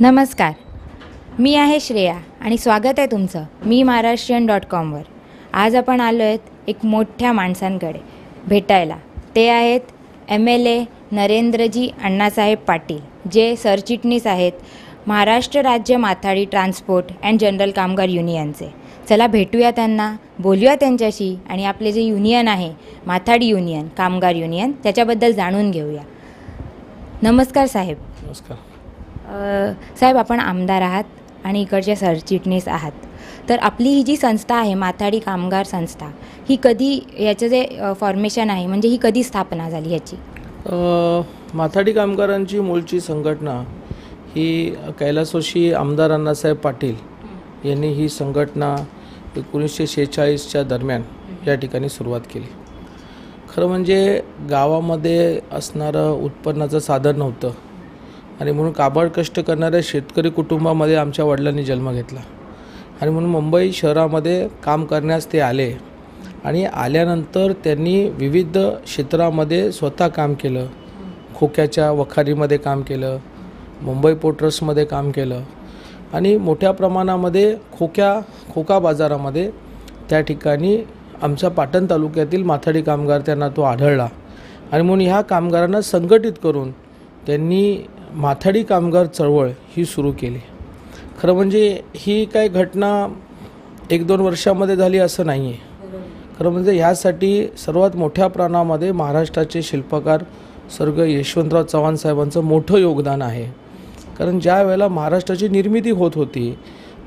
नमस्कार, मी आहे श्रेया आणि स्वागत आहे तुमचं मी महाराष्ट्रीयन.com वर. आज आपण आलो आहेत एक मोठ्या माणसांकडे भेटायला. ते आहेत MLA नरेंद्रजी अण्णासाहेब पाटील, जे सरचिटणीस आहेत महाराष्ट्र राज्य माथाडी ट्रान्सपोर्ट अँड जनरल कामगार युनियनचे. चला भेटूया त्यांना, बोलूया त्यांच्याशी आणि आपले जे युनियन आहे माथाडी युनियन, कामगार युनियन, त्याच्याबद्दल जाणून घेऊया. नमस्कार साहेब. नमस्कार साहेब, आपण आमदार आहात आणि इकडचे सरचिटणीस आहात. तर आपली ही जी संस्था आहे माथाडी कामगार संस्था, ही कधी, याचं जे फॉर्मेशन आहे म्हणजे ही कधी स्थापना झाली याची? माथाडी कामगारांची मूळची संघटना ही कैलासवासी आमदार अण्णासाहेब पाटील यांनी ही संघटना 1946च्या दरम्यान या ठिकाणी सुरुवात केली. खरं म्हणजे गावामध्ये असणारं उत्पन्नाचं साधन नव्हतं आणि म्हणून काबाड कष्ट करणाऱ्या शेतकरी कुटुंबामध्ये आमच्या वडिलांनी जन्म घेतला आणि म्हणून मुंबई शहरामध्ये काम करण्यास ते आले आणि आल्यानंतर त्यांनी विविध क्षेत्रामध्ये स्वतः काम केलं. खोक्याच्या वखारीमध्ये काम केलं, मुंबई पोर्ट ट्रस्टमध्ये काम केलं आणि मोठ्या प्रमाणामध्ये खोका बाजारामध्ये त्या ठिकाणी आमच्या पाटण तालुक्यातील माथाडी कामगार त्यांना तो आढळला आणि म्हणून ह्या कामगारांना संघटित करून त्यांनी माथाडी कामगार चळवळ ही सुरू केली. खरं म्हणजे ही काय घटना 1-2 वर्षामध्ये झाली असं नाही आहे. खरं म्हणजे ह्यासाठी सर्वात मोठ्या प्रमाणामध्ये महाराष्ट्राचे शिल्पकार स्वर्गीय यशवंतराव चव्हाण साहेबांचं मोठं योगदान आहे. कारण ज्या वेळेला महाराष्ट्राची निर्मिती होत होती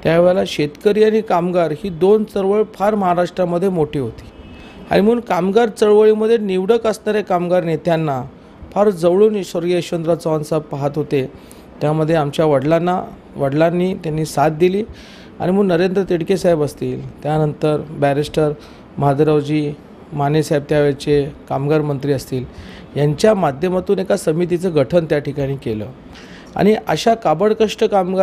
त्यावेळेला शेतकरी आणि कामगार ही 2 चळवळ फार महाराष्ट्रामध्ये मोठी होती आणि म्हणून कामगार चळवळीमध्ये निवडक असणाऱ्या कामगार नेत्यांना फार जवळून स्वर्गीय यशवंतराव चव्हाण साहेब पाहत होते. त्यामध्ये आमच्या वडिलांनी त्यांनी साथ दिली आणि मग नरेंद्र तिडके साहेब असतील, त्यानंतर बॅरिस्टर महादेवरावजी माने साहेब त्यावेळेचे कामगार मंत्री असतील, यांच्या माध्यमातून एका समितीचं गठन त्या ठिकाणी केलं आणि अशा काबड कष्ट काम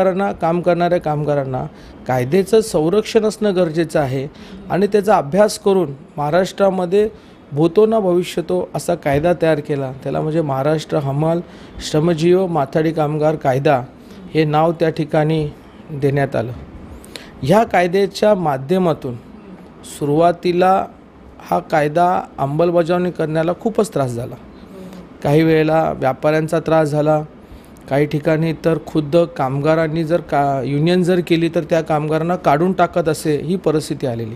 करणाऱ्या कामगारांना कायद्याचं संरक्षण असणं गरजेचं आहे आणि त्याचा अभ्यास करून महाराष्ट्रामध्ये भूतो ना भविष्यतो असा कायदा तयार केला. त्याला म्हणजे महाराष्ट्र हमाल श्रमजीव माथाडी कामगार कायदा हे नाव त्या ठिकाणी देण्यात आलं. ह्या कायद्याच्या माध्यमातून सुरुवातीला हा कायदा अंमलबजावणी करण्याला खूपच त्रास झाला. काही वेळेला व्यापाऱ्यांचा त्रास झाला, काही ठिकाणी तर खुद्द कामगारांनी जर युनियन जर केली तर त्या कामगारांना काढून टाकत असे ही परिस्थिती आलेली.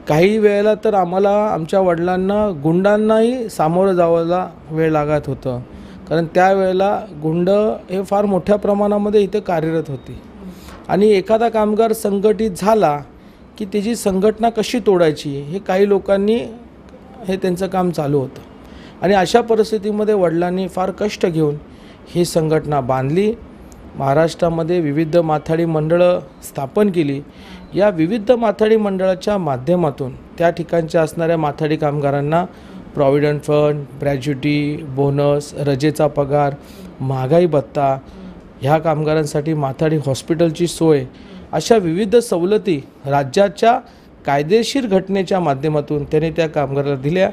काही वेळेला तर आम्हाला आमच्या वडिलांना गुंडांनाही सामोरं जावायला वेळ लागत होतं, कारण त्यावेळेला गुंड हे फार मोठ्या प्रमाणामध्ये इथे कार्यरत होते आणि एखादा कामगार संघटित झाला की त्याची संघटना कशी तोडायची हे काही लोकांनी हे त्यांचं काम चालू होतं आणि अशा परिस्थितीमध्ये वडिलांनी फार कष्ट घेऊन ही संघटना बांधली. महाराष्ट्रामध्ये विविध माथाडी मंडळं स्थापन केली. या विविध माथाडी मंडळाच्या माध्यमातून त्या ठिकाणच्या असणाऱ्या माथाडी कामगारांना प्रॉव्हिडंट फंड, ग्रॅज्युटी, बोनस, रजेचा पगार, महागाई भत्ता, ह्या कामगारांसाठी माथाडी हॉस्पिटलची सोय, अशा विविध सवलती राज्याच्या कायदेशीर घटनेच्या माध्यमातून त्याने त्या कामगाराला दिल्या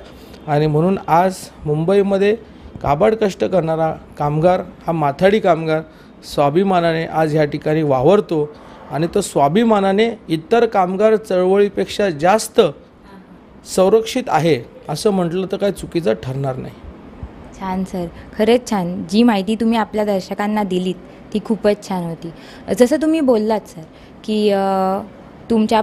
आणि म्हणून आज मुंबईमध्ये काबाड कष्ट करणारा कामगार हा माथाडी कामगार स्वाभिमानाने आज ह्या ठिकाणी वावरतो आणि तो स्वाभिमानाने इतर कामगार चळवळीपेक्षा जास्त संरक्षित आहे असं म्हटलं तर काय चुकीचं ठरणार नाही. छान सर, खरंच छान. जी माहिती तुम्ही आपल्या दर्शकांना दिलीत ती खूपच छान होती. जसं तुम्ही बोललात सर की तुमच्या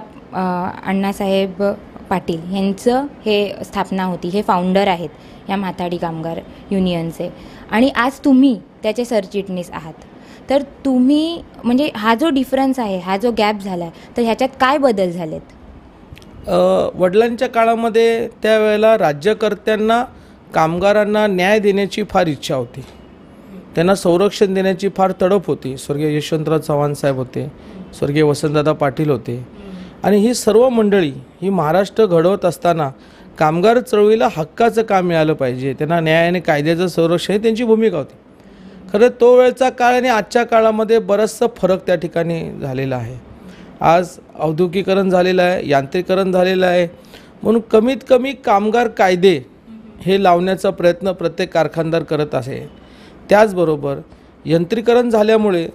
अण्णासाहेब पाटील यांचं हे स्थापना होती, हे फाउंडर आहेत या माथाडी कामगार युनियनचे आणि आज तुम्ही त्याचे सरचिटणीस आहात. तर तुम्ही म्हणजे हा जो डिफरन्स आहे, हा जो गॅप झाला आहे, तर ह्याच्यात काय बदल झालेत? वडिलांच्या काळामध्ये त्यावेळेला राज्यकर्त्यांना कामगारांना न्याय देण्याची फार इच्छा होती, त्यांना संरक्षण देण्याची फार तडफ होती. स्वर्गीय यशवंतराव चव्हाण साहेब होते, स्वर्गीय वसंतदादा पाटील होते आणि ही सर्व मंडळी ही महाराष्ट्र घडवत असताना कामगार चळवळीला हक्काचं काम मिळालं पाहिजे, त्यांना न्याय आणि कायद्याचं संरक्षण ही त्यांची भूमिका होती. खरं तो वेळचा काळ आणि आजच्या काळामध्ये बराचसा फरक त्या ठिकाणी झालेला आहे. आज औद्योगिकीकरण झालेलं आहे, यांत्रिकीकरण झालेलं आहे, म्हणून कमीत कमी कामगार कायदे हे लावण्याचा प्रयत्न प्रत्येक कारखानदार करत आहे. त्याचबरोबर यंत्रीकरण झाल्यामुळे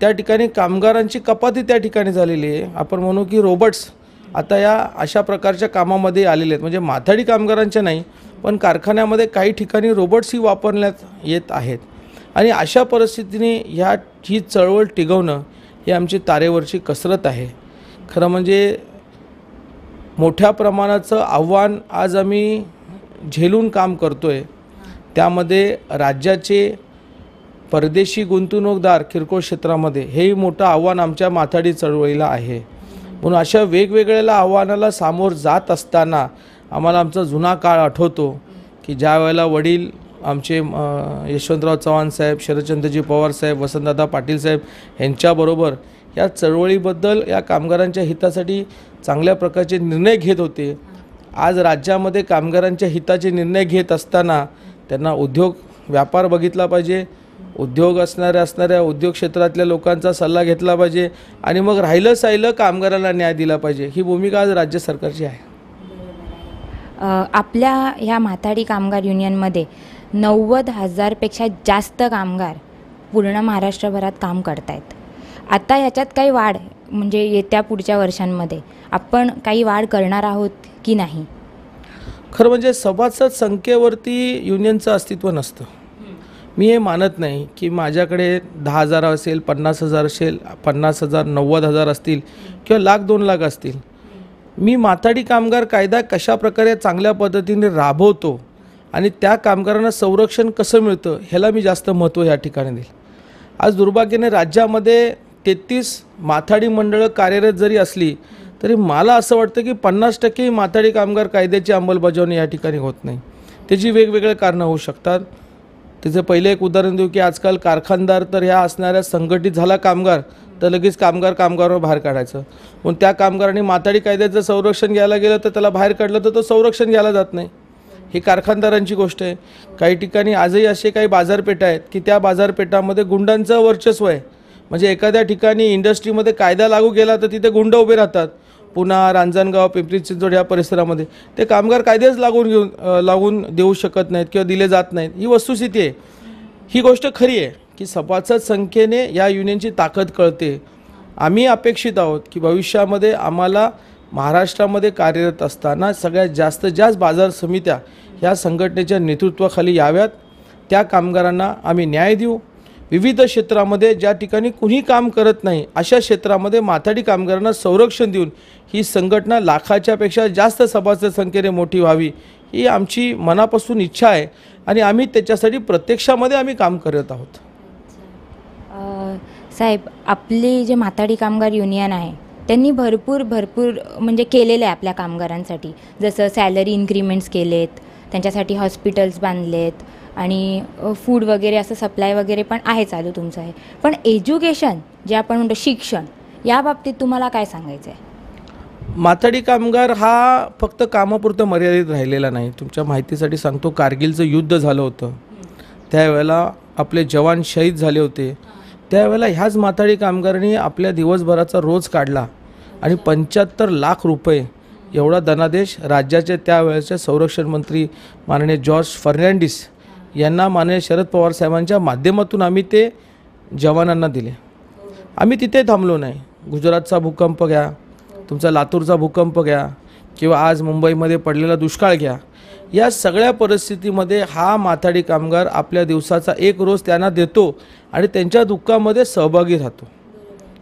त्या ठिकाणी कामगारांची कपाती त्या ठिकाणी झालेली आहे. आपण म्हणू की रोबोट्स आता या अशा प्रकारच्या कामामध्ये आलेले आहेत. म्हणजे माथाडी कामगारांच्या नाही, पण कारखान्यामध्ये काही ठिकाणी रोबोट्सही वापरण्यात येत आहेत. आणि अशा परिस्थितीने ही चळवळ टिकवणं ही आमची तारेवरची कसरत आहे. खरं म्हणजे मोठ्या प्रमाणाचं आव्हान आज आम्ही झेलून काम करतो आहे. त्यामध्ये राज्याचे परदेशी गुंतवणूकदार किरकोळ क्षेत्रामध्ये हेही मोठं आव्हान आमच्या माथाडी चळवळीला आहे. म्हणून अशा वेगवेगळ्या आव्हानाला सामोर जात असताना आम्हाला आमचा जुना काळ आठवतो की ज्या वेळेला वडील आमचे यशवंतराव चव्हाण साहेब, शरदचंद्रजी पवार साहेब, वसंतदादा पाटील साहेब यांच्याबरोबर या चळवळीबद्दल या कामगारांच्या हितासाठी चांगल्या प्रकारचे निर्णय घेत होते. आज राज्यामध्ये कामगारांच्या हिताचे निर्णय घेत असताना त्यांना उद्योग व्यापार बघितला पाहिजे, उद्योग असणाऱ्या उद्योग क्षेत्रातल्या लोकांचा सल्ला घेतला पाहिजे आणि मग राहिलं कामगारांना न्याय दिला पाहिजे. ही भूमिका आज राज्य सरकारची आहे. आपल्या ह्या माथाडी कामगार युनियनमध्ये 90,000पेक्षा जास्त कामगार पूर्ण महाराष्ट्रभरात काम करत आहेत. आता याच्यात काही वाढ म्हणजे येत्या पुढच्या वर्षांमध्ये आपण काही वाढ करणार आहोत की नाही? खरं म्हणजे सभासद संख्येवरती युनियनचं अस्तित्व नसतं. मी हे मानत नाही की माझ्याकडे 10,000 असेल, 50,000 असेल, 50,000, 90,000 असतील किंवा 1,00,000-2,00,000 असतील. मी माथाडी कामगार कायदा कशा प्रकारे चांगल्या पद्धतीने राबवतो आणि त्या कामगारांना संरक्षण कसं मिळतं ह्याला मी जास्त महत्त्व या ठिकाणी देईल. आज दुर्भाग्याने राज्यामध्ये 33 माथाडी मंडळं कार्यरत जरी असली तरी मला असं वाटतं की 50% माथाडी कामगार कायद्याची अंमलबजावणी या ठिकाणी होत नाही. त्याची वेगवेगळे कारणं होऊ शकतात. त्याचं पहिलं एक उदाहरण देऊ की आजकाल कारखानदार तर ह्या असणाऱ्या संघटित झाला कामगार तर लगेच कामगारावर बाहेर काढायचं. पण त्या कामगारांनी माथाडी कायद्याचं संरक्षण घ्यायला गेलं तर त्याला बाहेर काढलं तर तो संरक्षण घ्यायला जात नाही. ही कारखानदारांची गोष्ट आहे. काही ठिकाणी आजही असे काही बाजारपेठा आहेत की त्या बाजारपेठामध्ये गुंडांचं वर्चस्व आहे. म्हणजे एखाद्या ठिकाणी इंडस्ट्रीमध्ये कायदा लागू केला तर तिथे गुंड उभे राहतात. पुन्हा रांजणगाव, पिंपरी चिंचवड या परिसरामध्ये ते कामगार कायदेच लागून देऊ शकत नाहीत किंवा दिले जात नाहीत. ही वस्तुस्थिती आहे. ही गोष्ट खरी आहे की सभासद संख्येने या युनियनची ताकद कळते. आम्ही अपेक्षित आहोत की भविष्यामध्ये आम्हाला महाराष्ट्रामध्ये कार्यरत असताना सगळ्यात जास्त बाजार समित्या ह्या संघटनेच्या नेतृत्वाखाली याव्यात. त्या कामगारांना आम्ही न्याय देऊ. विविध क्षेत्रामध्ये ज्या ठिकाणी कुणी काम करत नाही अशा क्षेत्रामध्ये माथाडी कामगारांना संरक्षण देऊन ही संघटना लाखाच्यापेक्षा जास्त सभासद संख्येने मोठी व्हावी ही आमची मनापासून इच्छा आहे आणि आम्ही त्याच्यासाठी प्रत्यक्षामध्ये आम्ही काम करत आहोत. साहेब, आपली जे माथाडी कामगार युनियन आहे त्यांनी भरपूर म्हणजे केलेलं आहे आपल्या कामगारांसाठी. जसं सॅलरी इन्क्रीमेंट्स केलेत, त्यांच्यासाठी हॉस्पिटल्स बांधलेत आणि फूड वगैरे असं सप्लाय वगैरे पण आहे चालू तुमचं आहे. पण एज्युकेशन जे आपण म्हणतो शिक्षण या बाबतीत तुम्हाला काय सांगायचं आहे? माथाडी कामगार हा फक्त कामापुरतं मर्यादित राहिलेला नाही. तुमच्या माहितीसाठी सांगतो, कारगिलचं युद्ध झालं होतं त्यावेळेला आपले जवान शहीद झाले होते. त्यावेळेला ह्याच माथाडी कामगारांनी आपल्या दिवसभराचा रोज काढला आणि 75 लाख रुपये एवढा धनादेश राज्याचे त्यावेळेचे संरक्षण मंत्री माननीय जॉर्ज फर्नांडिस यांना माननीय शरद पवार साहेबांच्या माध्यमातून आम्ही ते जवानांना दिले. आम्ही तिथे थांबलो नाही. गुजरातचा भूकंप घ्या, तुमचा लातूरचा भूकंप घ्या किंवा आज मुंबईमध्ये पडलेला दुष्काळ घ्या, या सगळ्या परिस्थितीमध्ये हा माथाडी कामगार आपल्या दिवसाचा एक रोज त्यांना देतो आणि त्यांच्या दुःखामध्ये सहभागी राहतो.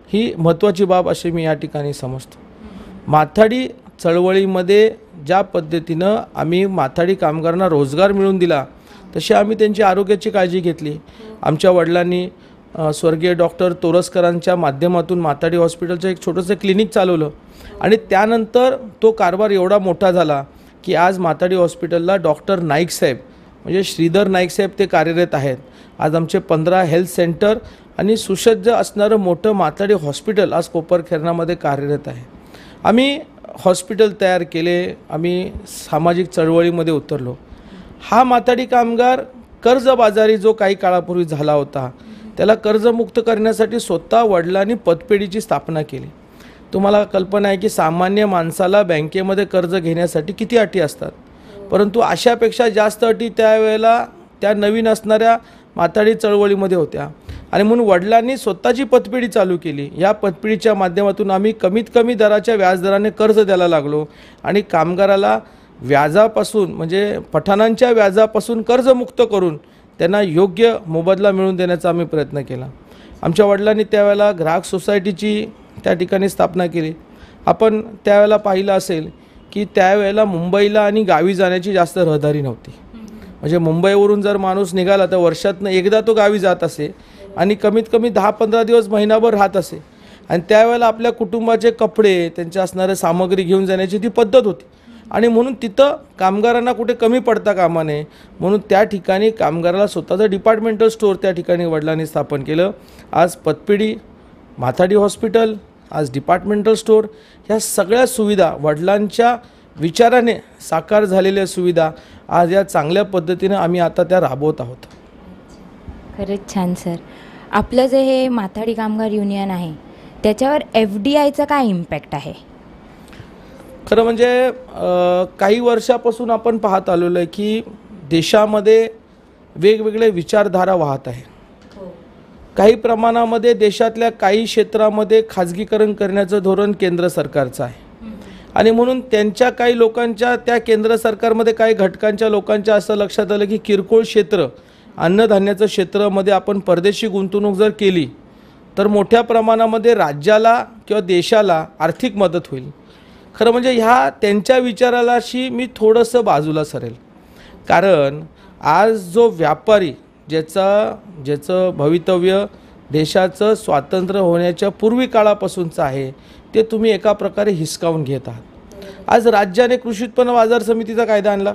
ही महत्त्वाची बाब अशी मी या ठिकाणी समजतो. माथाडी चळवळीमध्ये ज्या पद्धतीनं आम्ही माथाडी कामगारांना रोजगार मिळवून दिला तशी आम्ही त्यांची आरोग्याची काळजी घेतली. आमच्या वडिलांनी स्वर्गीय डॉक्टर तोरसकरांच्या माध्यमातून माथाडी हॉस्पिटलचं एक छोटंसं क्लिनिक चालवलं आणि त्यानंतर तो कारभार एवढा मोठा झाला की आज माथाडी हॉस्पिटलला डॉक्टर नाईक साहेब म्हणजे श्रीधर नाईक साहेब ते कार्यरत आहेत. आज आमचे 15 हेल्थ सेंटर आणि सुसज्ज असणारं मोठं माथाडी हॉस्पिटल आज कोपरखैरणामध्ये कार्यरत आहे. आम्ही हॉस्पिटल तयार केले, आम्ही सामाजिक चळवळीमध्ये उतरलो. हा माथाडी कामगार कर्जबाजारी जो काही काळापूर्वी झाला होता त्याला कर्जमुक्त करण्यासाठी स्वतः वडिलांनी पतपेढीची स्थापना केली. तुम्हाला कल्पना आहे की सामान्य माणसाला बँकेमध्ये कर्ज घेण्यासाठी किती अटी असतात, परंतु अशापेक्षा जास्त अटी त्यावेळेला त्या नवीन असणाऱ्या माथाडी चळवळीमध्ये होत्या. आणि म्हणून वडिलांनी स्वतःची पतपेढी चालू केली. या पतपेढीच्या माध्यमातून आम्ही कमीत कमी दराच्या व्याजदराने कर्ज द्यायला लागलो आणि कामगाराला व्याजापासून म्हणजे पठाणांच्या व्याजापासून कर्जमुक्त करून त्यांना योग्य मोबदला मिळवून देण्याचा आम्ही प्रयत्न केला. आमच्या वडिलांनी त्यावेळेला ग्राहक सोसायटीची त्या ठिकाणी स्थापना केली. आपण त्यावेळेला पाहिलं असेल की त्यावेळेला मुंबईला आणि गावी जाण्याची जास्त रहदारी नव्हती. म्हणजे मुंबईवरून जर माणूस निघाला तर वर्षातनं एकदा तो गावी जात असे आणि कमीत कमी 10-15 दिवस महिनाभर राहत असे. आणि त्यावेळेला आपल्या कुटुंबाचे कपडे त्यांच्या असणारे सामग्री घेऊन जाण्याची ती पद्धत होती. आणि म्हणून तिथं कामगारांना कुठे कमी पडता कामा नये म्हणून त्या ठिकाणी कामगाराला स्वतःचं डिपार्टमेंटल स्टोअर त्या ठिकाणी वडिलांनी स्थापन केलं. आज पतपेढी, माथाडी हॉस्पिटल, आज डिपार्टमेंटल स्टोअर, ह्या सगळ्या सुविधा वडिलांच्या विचाराने साकार झालेल्या सुविधा आज या चांगल्या पद्धतीने आम्ही आता त्या राबवत आहोत. खरंच छान सर. आपलं जे हे माथाडी कामगार युनियन आहे त्याच्यावर FDIचा काय इम्पॅक्ट आहे? खरं म्हणजे काही वर्षापासून आपण पाहत आलेलो आहे की देशामध्ये वेगवेगळे विचारधारा वाहत आहे. काही प्रमाणामध्ये देशातल्या काही क्षेत्रामध्ये खाजगीकरण करण्याचं धोरण केंद्र सरकारचं आहे आणि म्हणून त्यांच्या काही लोकांच्या त्या केंद्र सरकारमध्ये काही घटकांच्या लोकांच्या असं लक्षात आलं की किरकोळ क्षेत्र, अन्नधान्याचं क्षेत्रामध्ये आपण परदेशी गुंतवणूक जर केली तर मोठ्या प्रमाणामध्ये राज्याला किंवा देशाला आर्थिक मदत होईल. खरं म्हणजे ह्या त्यांच्या विचारालाशी मी थोडंसं बाजूला सरेल. कारण आज जो व्यापारी ज्याचं भवितव्य देशाचं स्वातंत्र्य होण्याच्या पूर्वी काळापासूनचं आहे ते तुम्ही एका प्रकारे हिसकावून घेत आहात. आज राज्याने कृषी उत्पन्न बाजार समितीचा कायदा आणला.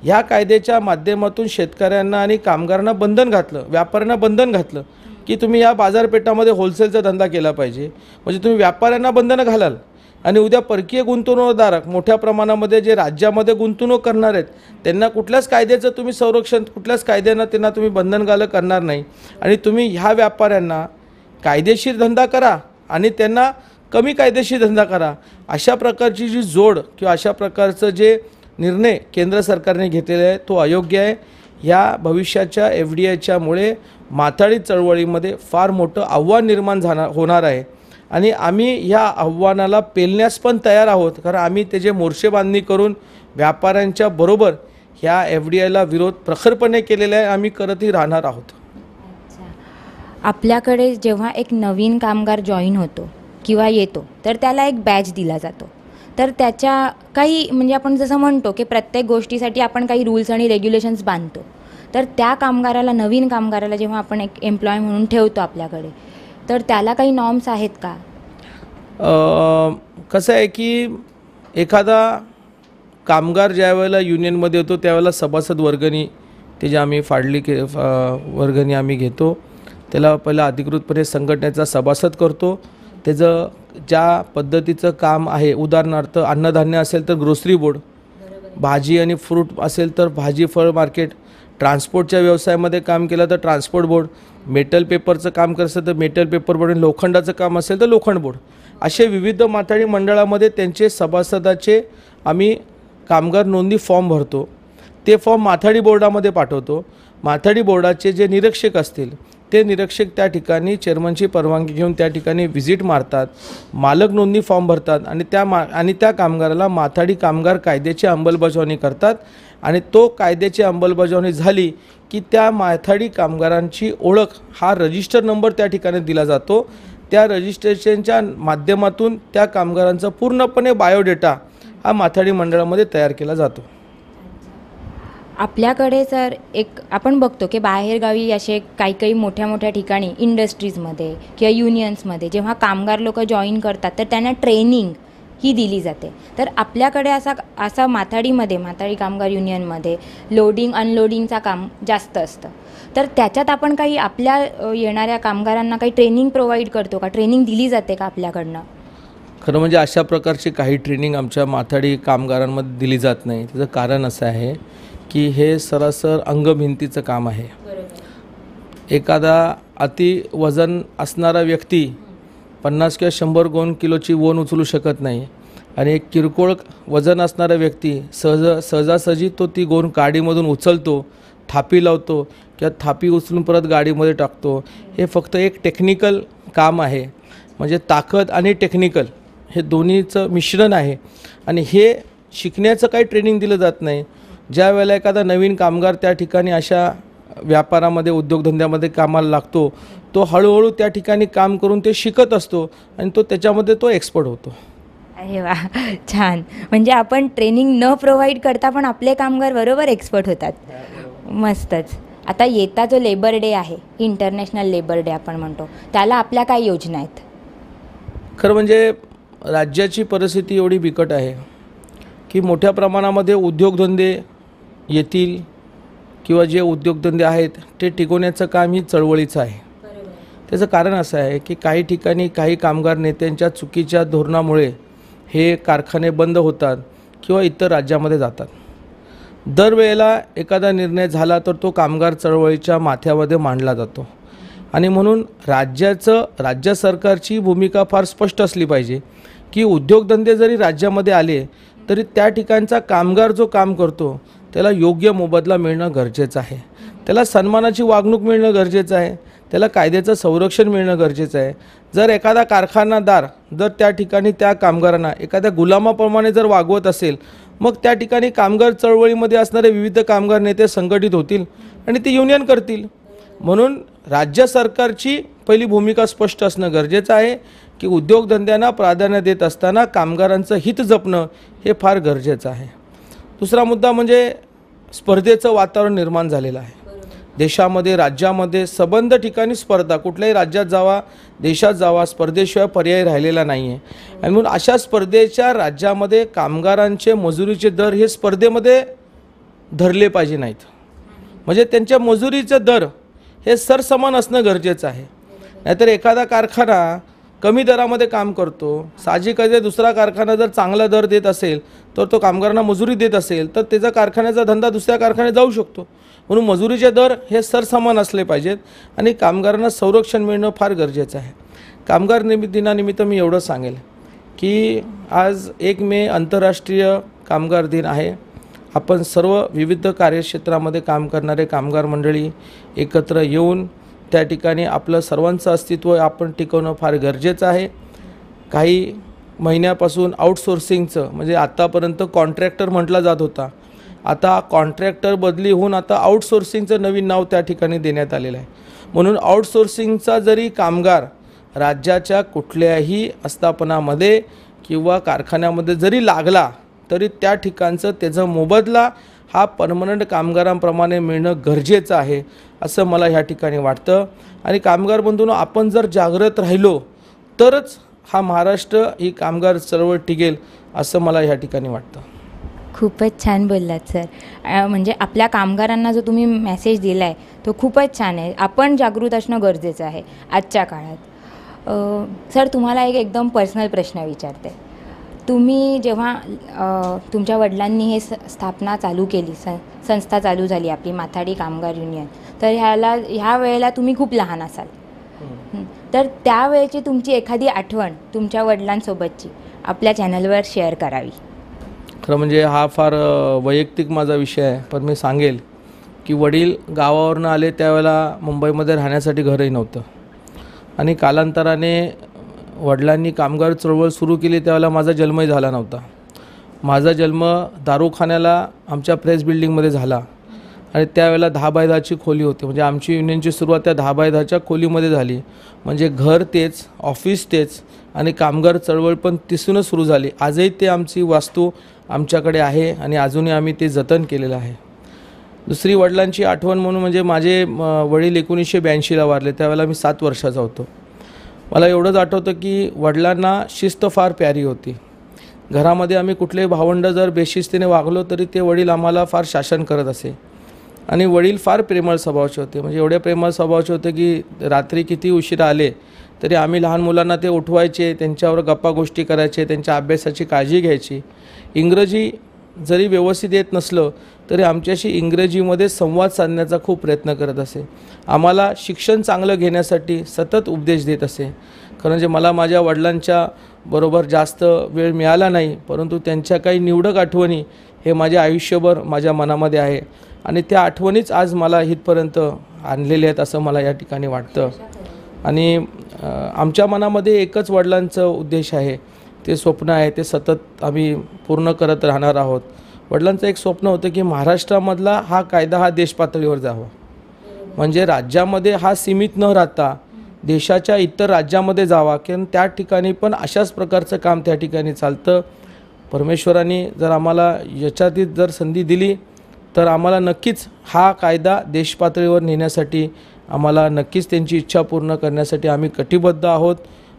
ह्या कायद्याच्या माध्यमातून शेतकऱ्यांना आणि कामगारांना बंधन घातलं, व्यापाऱ्यांना बंधन घातलं की तुम्ही या बाजारपेठामध्ये होलसेलचा धंदा केला पाहिजे. म्हणजे तुम्ही व्यापाऱ्यांना बंधनं घालाल आणि उद्या परकीय गुंतवणूकदार मोठ्या प्रमाणामध्ये जे राज्यामध्ये गुंतवणूक करणार आहेत त्यांना कुठल्याच कायद्याचं तुम्ही संरक्षण, कुठल्याच कायद्यानं त्यांना तुम्ही बंधनघालक करणार नाही. आणि तुम्ही ह्या व्यापाऱ्यांना कायदेशीर धंदा करा आणि त्यांना कमी कायदेशीर धंदा करा. अशा प्रकारची जी जोड किंवा अशा प्रकारचं जे निर्णय केंद्र सरकारने घेतलेला आहे तो अयोग्य आहे. ह्या भविष्याच्या FDIच्यामुळे माथाडी चळवळीमध्ये फार मोठं आव्हान निर्माण होणार आहे आणि आम्ही ह्या आव्हानाला पेलण्यास पण तयार आहोत. कारण आम्ही त्याचे मोर्चे बांधणी करून व्यापाऱ्यांच्या बरोबर ह्या FDIला विरोध प्रखरपणे केलेला आहे. आम्ही करतही राहणार आहोत. आपल्याकडे जेव्हा एक नवीन कामगार जॉईन होतो किंवा येतो तर त्याला एक बॅच दिला जातो. तर त्याच्या काही म्हणजे आपण जसं म्हणतो की प्रत्येक गोष्टीसाठी आपण काही रूल्स आणि रेग्युलेशन्स बांधतो. तर त्या कामगाराला, नवीन कामगाराला जेव्हा आपण एक एम्प्लॉय म्हणून ठेवतो आपल्याकडे तर त्याला काही नॉर्म्स आहेत का? कसं आहे की एखादा कामगार ज्या वेळेला युनियनमध्ये येतो त्यावेळेला सभासद वर्गणी ते जे आम्ही वर्गणी आम्ही घेतो त्याला पहिला अधिकृतपणे संघटनेचा सभासद करतो. त्याचं ज्या पद्धतीचं काम आहे, उदाहरणार्थ अन्नधान्य असेल तर ग्रोसरी बोर्ड, भाजी आणि फ्रूट असेल तर भाजी फळ मार्केट, ट्रान्सपोर्टच्या व्यवसायामध्ये काम केलं तर ट्रान्सपोर्ट बोर्ड, मेटल पेपरचं काम करत असेल तर मेटल पेपर बोर्ड, लोखंडाचं काम असेल तर लोखंड बोर्ड, असे विविध माथाडी मंडळामध्ये त्यांचे सभासदाचे आम्ही कामगार नोंदणी फॉर्म भरतो. ते फॉर्म माथाडी बोर्डामध्ये पाठवतो. माथाडी बोर्डाचे जे निरीक्षक असतील ते निरीक्षक त्या ठिकाणी चेअरमनची परवानगी घेऊन त्या ठिकाणी व्हिजिट मारतात, मालक नोंदणी फॉर्म भरतात आणि त्या कामगाराला माथाडी कामगार कायद्याची अंमलबजावणी करतात. आणि तो कायद्याची अंमलबजावणी झाली की त्या माथाडी कामगारांची ओळख हा रजिस्टर नंबर त्या ठिकाणी दिला जातो. त्या रजिस्ट्रेशनच्या माध्यमातून त्या कामगारांचा पूर्णपणे बायोडेटा हा माथाडी मंडळामध्ये तयार केला जातो. आपल्याकडे सर एक आपण बघतो की बाहेरगावी असे काही काही मोठ्या मोठ्या ठिकाणी इंडस्ट्रीजमध्ये किंवा युनियन्समध्ये जेव्हा कामगार लोक जॉईन करतात तर त्यांना ट्रेनिंग ही दिली जाते. तर आपल्याकडे असा माथाडी कामगार युनियनमध्ये लोडिंग अनलोडिंगचा काम जास्त असतं. तर त्याच्यात आपण काही आपल्या येणाऱ्या कामगारांना काही ट्रेनिंग प्रोव्हाइड करतो का? ट्रेनिंग दिली जाते का आपल्याकडनं? खरं म्हणजे अशा प्रकारची काही ट्रेनिंग आमच्या माथाडी कामगारांमध्ये दिली जात नाही. त्याचं कारण असं आहे की हे सरासर अंगभिंतीचं काम आहे. एखादा अति वजन असणारा व्यक्ती 50 किंवा 100 किलोची वोन उचलू शकत नाही आणि एक किरकोळ वजन असणारा व्यक्ती सहजासहजी तो ती गोण गाडीमधून उचलतो, थापी लावतो किंवा थापी उचलून परत गाडीमध्ये टाकतो, हे फक्त एक टेक्निकल काम आहे. म्हणजे ताकद आणि टेक्निकल हे दोन्हीचं मिश्रण आहे आणि हे शिकण्याचं काही ट्रेनिंग दिलं जात नाही. ज्या वेळेला एखादा नवीन कामगार त्या ठिकाणी अशा व्यापारामध्ये उद्योगधंद्यामध्ये कामाला लागतो, तो हळूहळू त्या ठिकाणी काम करून ते शिकत असतो आणि त्याच्यामध्ये तो एक्सपर्ट होतो. अरे वा, छान. म्हणजे आपण ट्रेनिंग न प्रोव्हाइड करता पण आपले कामगार बरोबर एक्सपर्ट होतात. मस्तच. आता येता जो लेबर डे आहे, इंटरनॅशनल लेबर डे आपण म्हणतो, त्याला आपल्या काय योजना आहेत? खरं म्हणजे राज्याची परिस्थिती एवढी बिकट आहे की मोठ्या प्रमाणामध्ये उद्योगधंदे येतील किंवा जे उद्योगधंदे आहेत ते टिकवण्याचं काम ही चळवळीचं आहे. त्याचं कारण असं आहे की काही ठिकाणी काही कामगार नेत्यांच्या चुकीच्या धोरणामुळे हे कारखाने बंद होतात किंवा इतर राज्यामध्ये जातात. दरवेळेला एखादा निर्णय झाला तर तो कामगार चळवळीच्या माथ्यामध्ये मांडला जातो आणि म्हणून राज्य सरकारची भूमिका फार स्पष्ट असली पाहिजे की उद्योगधंदे जरी राज्यामध्ये आले तरी त्या ठिकाणचा कामगार जो काम करतो त्याला योग्य मोबदला मिळणं गरजेचं आहे, त्याला सन्मानाची वागणूक मिळणं गरजेचं आहे, त्याला कायद्याचं संरक्षण मिळणं गरजेचं आहे. जर एखादा कारखानादार जर त्या ठिकाणी त्या कामगारांना एखाद्या गुलामाप्रमाणे जर वागवत असेल, मग त्या ठिकाणी कामगार चळवळीमध्ये असणारे विविध कामगार नेते संघटित होतील आणि ते युनियन करतील. म्हणून राज्य सरकारची पहिली भूमिका स्पष्ट असणं गरजेचं आहे की उद्योगधंद्यांना प्राधान्य देत असताना कामगारांचं हित जपणं हे फार गरजेचं आहे. दुसरा मुद्दा म्हणजे स्पर्धेचं वातावरण निर्माण झालेलं आहे देशामध्ये, राज्यामध्ये. सबंध ठिकाणी स्पर्धा, कुठल्याही राज्यात जावा, देशात जावा, स्पर्धेशिवाय पर्याय राहिलेला नाही आहे. आणि म्हणून अशा स्पर्धेच्या राज्यामध्ये कामगारांचे मजुरीचे दर हे स्पर्धेमध्ये धरले पाहिजे नाहीत. म्हणजे त्यांच्या मजुरीचे दर हे सरसमान असणं गरजेचं आहे. नाहीतर एखादा कारखाना कमी दरामध्ये काम करतो, साहजिकच दुसरा कारखाना जर चांगला दर देत असेल तर तो कामगारांना मजुरी देत असेल तर त्याचा कारखान्याचा धंदा दुसऱ्या कारखान्यात जाऊ शकतो. म्हणून मजुरीचे दर हे सरसमान असले पाहिजेत आणि कामगारांना संरक्षण मिळणं फार गरजेचं आहे. कामगार दिनानिमित्त मी एवढं सांगेल की आज 1 मे आंतरराष्ट्रीय कामगार दिन आहे. आपण सर्व विविध कार्यक्षेत्रामध्ये काम करणारे कामगार मंडळी एकत्र येऊन त्या ठिकाणी आपलं सर्वांचं अस्तित्व आपण टिकवणं फार गरजेचं आहे. काही महिन्यापासून आउटसोर्सिंगचं म्हणजे आत्तापर्यंत कॉन्ट्रॅक्टर म्हटला जात होता, आता कॉन्ट्रॅक्टर बदली होऊन आता आउटसोर्सिंगचं नवीन नाव त्या ठिकाणी देण्यात आलेलं आहे. म्हणून आउटसोर्सिंगचा जरी कामगार राज्याच्या कुठल्याही आस्थापनामध्ये किंवा कारखान्यामध्ये जरी लागला तरी त्या ठिकाणचं त्याचा मोबदला हा परमनंट कामगारांप्रमाणे मिळणं गरजेचं आहे असं मला ह्या ठिकाणी वाटतं. आणि कामगार बंधूंनो, आपण जर जागृत राहिलो तरच हा महाराष्ट्र ही कामगार चळवळ टिकेल असं मला ह्या ठिकाणी वाटतं. खूपच छान बोललात सर. म्हणजे आपल्या कामगारांना जो तुम्ही मेसेज दिला आहे तो खूपच छान आहे. आपण जागृत असणं गरजेचं आहे आजच्या काळात. सर, तुम्हाला एक एकदम पर्सनल प्रश्न विचारते. तुम्ही जेव्हा तुमच्या वडिलांनी हे स्थापना चालू केली, संस्था चालू झाली आपली माथाडी कामगार युनियन, तर ह्या वेळेला तुम्ही खूप लहान असाल. तर त्यावेळेची तुमची एखादी आठवण तुमच्या वडिलांसोबतची आपल्या चॅनलवर शेअर करावी. खरं म्हणजे हा फार वैयक्तिक माझा विषय आहे, पण मी सांगेल की वडील गावावरून आले त्यावेळेला मुंबईमध्ये राहण्यासाठी घरही नव्हतं आणि कालांतराने वडिलांनी कामगार चळवळ सुरू केली त्यावेळेला माझा जन्मही झाला नव्हता. माझा जन्म दारूखान्याला आमच्या प्रेस बिल्डिंगमध्ये झाला आणि त्यावेळेला 10x10ची खोली होती. म्हणजे आमची युनियनची सुरुवात त्या 10x10च्या खोलीमध्ये झाली. म्हणजे घर तेच, ऑफिस तेच आणि कामगार चळवळ पण तिथूनच सुरू झाली. आजही ते आमची वास्तू आमच्याकडे आहे आणि अजूनही आम्ही ते जतन केलेलं आहे. दुसरी वडिलांची आठवण म्हणून म्हणजे माझे वडील 1982ला वारले, त्यावेळेला मी 7 वर्षाचा होतो. मला एवढंच आठवतं की वडिलांना शिस्त फार प्यारी होती. घरामध्ये आम्ही कुठले भावंड जर बेशिस्तीने वागलो तरी ते वडील आम्हाला फार शासन करत असे आणि वडील फार प्रेमळ स्वभावाचे होते. म्हणजे एवढे प्रेमळ स्वभावाचे होते की रात्री किती उशिरा आले तरी आम्ही लहान मुलांना ते उठवायचे, त्यांच्यावर गप्पा गोष्टी करायचे, त्यांच्या अभ्यासाची काळजी घ्यायची. इंग्रजी जरी व्यवस्थित येत नसलं तरी आमच्याशी इंग्रजीमध्ये संवाद साधण्याचा खूप प्रयत्न करत असे. आम्हाला शिक्षण चांगलं घेण्यासाठी सतत उपदेश देत असे. कारण जे मला माझ्या वडिलांच्या बरोबर जास्त वेळ मिळाला नाही, परंतु त्यांच्या काही निवडक आठवणी हे माझ्या आयुष्यभर माझ्या मनामध्ये आहे आणि त्या आठवणीच आज मला इथपर्यंत आणलेल्या आहेत असं मला या ठिकाणी वाटतं. आणि आमच्या मनामध्ये एकच वडिलांचं उद्देश आहे, ते स्वप्न आहे, ते सतत आम्ही पूर्ण करत राहणार आहोत. वडिलांचं एक स्वप्न होतं की महाराष्ट्रामधला हा कायदा हा देश पातळीवर जावा, म्हणजे राज्यामध्ये हा सीमित न राहता देशाच्या इतर राज्यामध्ये जावा, कारण त्या ठिकाणी पण अशाच प्रकारचं काम त्या ठिकाणी चालतं. परमेश्वराने जर आम्हाला याच्यात जर संधी दिली तर आम्हाला नक्कीच हा कायदा देश पातळीवर नेण्यासाठी आम्हाला नक्कीच त्यांची इच्छा पूर्ण करण्यासाठी आम्ही कटिबद्ध आहोत.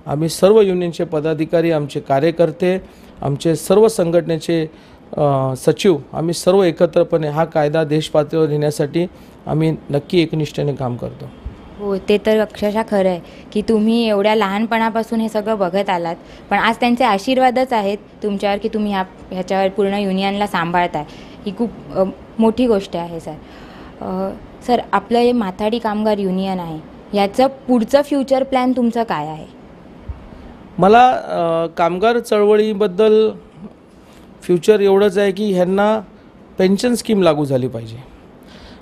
आम्ही सर्व युनियनचे पदाधिकारी, आमचे कार्यकर्ते, आमचे सर्व संघटनेचे सचिव, आम्ही सर्व एकत्रपणे हा कायदा देश पातळीवर नेण्यासाठी आम्ही नक्की एकनिष्ठेने काम करतो. हो, ते तर अक्षरशः खरं आहे की तुम्ही एवढ्या लहानपणापासून हे सगळं बघत आलात, पण आज त्यांचे आशीर्वादच आहेत तुमच्यावर की तुम्ही ह्याच्यावर पूर्ण युनियनला सांभाळताय. ही खूप मोठी गोष्ट आहे सर. सर, आपलं हे माथाडी कामगार युनियन आहे, याचं पुढचं फ्युचर प्लॅन तुमचं काय आहे? मला कामगार चळवळीबद्दल फ्युचर एवढंच आहे की ह्यांना पेन्शन स्कीम लागू झाली पाहिजे.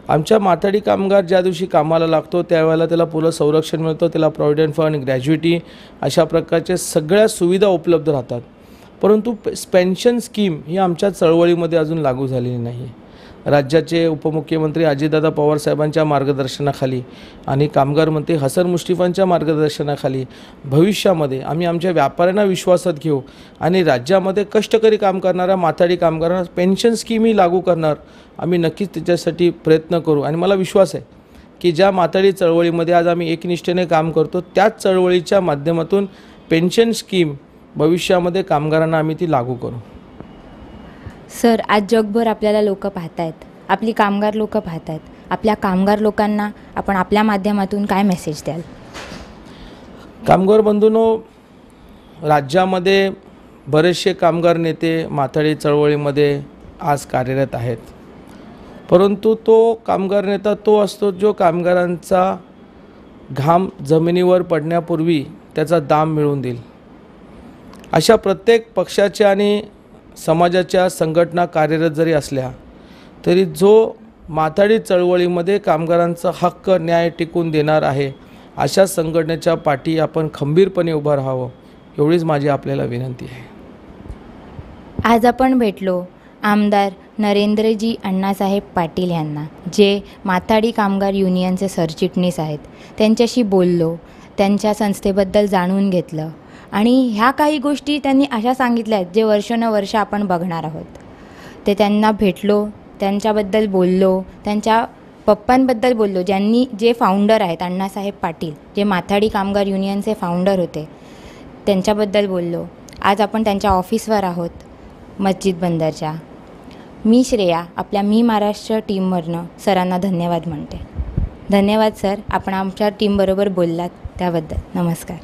आमच्या माथाडी कामगार ज्या दिवशी कामाला लागतो त्यावेळेला त्याला पुरं संरक्षण मिळतं, त्याला प्रॉव्हिडंट फंड, ग्रॅज्युइटी अशा प्रकारच्या सगळ्या सुविधा उपलब्ध राहतात. परंतु पेन्शन स्कीम ही आमच्या चळवळीमध्ये अजून लागू झालेली नाही. राज्याचे उपमुख्यमंत्री अजितदादा पवार साहेबांच्या मार्गदर्शनाखाली आणि कामगार मंत्री हसन मुश्रीफांच्या मार्गदर्शनाखाली भविष्यामध्ये आम्ही आमच्या व्यापाऱ्यांना विश्वासात घेऊ आणि राज्यामध्ये कष्टकरी काम करणाऱ्या माथाडी कामगारांना पेन्शन स्कीमही लागू करणार. आम्ही नक्कीच त्याच्यासाठी प्रयत्न करू आणि मला विश्वास आहे की ज्या माथाडी चळवळीमध्ये आज आम्ही एकनिष्ठेने काम करतो त्याच चळवळीच्या माध्यमातून पेन्शन स्कीम भविष्यामध्ये कामगारांना आम्ही ती लागू करू. सर, आज जगभर आपल्याला लोक पाहत आहेत, आपली कामगार लोक पाहत आहेत. आपल्या कामगार लोकांना आपण आपल्या माध्यमातून काय मेसेज द्याल? कामगार बंधूंनो, राज्यामध्ये बरेचसे कामगार नेते माथाडी चळवळीमध्ये आज कार्यरत आहेत, परंतु तो कामगार नेता तो असतो जो कामगारांचा घाम जमिनीवर पडण्यापूर्वी त्याचा दाम मिळवून देईल. अशा प्रत्येक पक्षाच्या आणि समाजाच्या संघटना कार्यरत जरी असल्या तरी जो माथाडी चळवळीमध्ये कामगारांचा हक्क न्याय टिकून देणार आहे अशा संघटनेच्या पाठी आपण खंबीरपणे उभं राहावं, एवढीच माझी आपल्याला विनंती आहे. आज आपण भेटलो आमदार नरेंद्रजी अण्णासाहेब पाटील यांना, जे माथाडी कामगार युनियनचे सरचिटणीस आहेत. त्यांच्याशी बोललो, त्यांच्या संस्थेबद्दल जाणून घेतलं आणि ह्या काही गोष्टी त्यांनी अशा सांगितल्या आहेत जे वर्षानुवर्ष आपण बघणार आहोत. ते त्यांना भेटलो, त्यांच्याबद्दल बोललो, त्यांच्या पप्पांबद्दल बोललो, जे फाउंडर आहेत अण्णासाहेब पाटील, जे माथाडी कामगार युनियनचे फाउंडर होते, त्यांच्याबद्दल बोललो. आज आपण त्यांच्या ऑफिसवर आहोत मस्जिद बंदरच्या. मी श्रेया आपल्या मी महाराष्ट्र टीमवरनं सरांना धन्यवाद म्हणते. धन्यवाद सर, आपण आमच्या टीमबरोबर बोललात त्याबद्दल. नमस्कार.